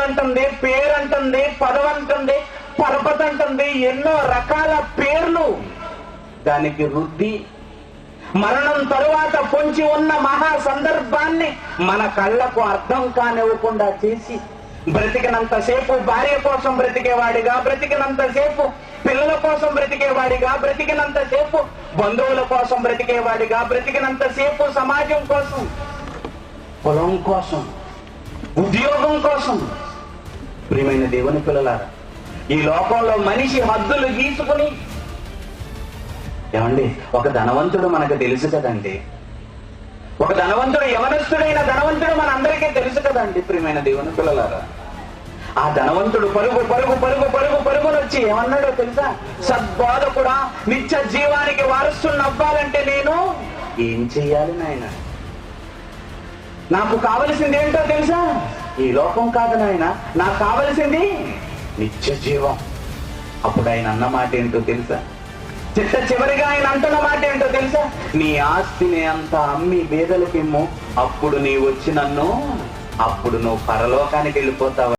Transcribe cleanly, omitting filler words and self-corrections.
అంటుంది, పేరు అంటుంది, పదవి అంటుంది, పరపతి అంటుంది, ఎన్నో రకాల పేర్లు దానికి రుద్ది మరణం తరువాత పొంచి ఉన్న మహా సందర్భాన్ని మన కళ్ళకు అర్థం కానివ్వకుండా చేసి బ్రతికినంతసేపు భార్య కోసం బ్రతికేవాడిగా, బ్రతికినంతసేపు పిల్లల కోసం బ్రతికేవాడిగా, బ్రతికినంతసేపు బంధువుల కోసం బ్రతికేవాడిగా, బ్రతికినంతసేపు సమాజం కోసం, పొలం కోసం, ఉద్యోగం కోసం. ప్రియమైన దేవుని పిల్లలారా, ఈ లోకంలో మనిషి హద్దులు గీసుకుని, ఏమండి, ఒక ధనవంతుడు మనకు తెలుసు కదండి, ఒక ధనవంతుడు, యవనస్తుడైన ధనవంతుడు మన అందరికీ తెలుసు కదండి. ప్రియమైన దేవుని పిల్లలారా, ఆ ధనవంతుడు పరుగు పరుగు పరుగు పరుగు పరుగునొచ్చి ఏమన్నాడో తెలుసా? సద్బోధకుడా, నిత్య జీవానికి వారసుని అవ్వాలంటే నేను ఏం చెయ్యాలి నాయన? నాకు కావలసింది ఏంటో తెలుసా? ఈ లోకం కాదు నాయన, నాకు కావలసింది నిత్య జీవం. అప్పుడు ఆయన అన్న మాట ఏంటో తెలుసా? చిట్ట చివరిగా ఆయన అంటున్న మాట ఏంటో తెలుసా? నీ ఆస్తిని అంతా అమ్మి బేదలకిమ్ము, అప్పుడు నీ వచ్చి నన్ను, అప్పుడు నువ్వు పరలోకానికి వెళ్ళిపోతావు.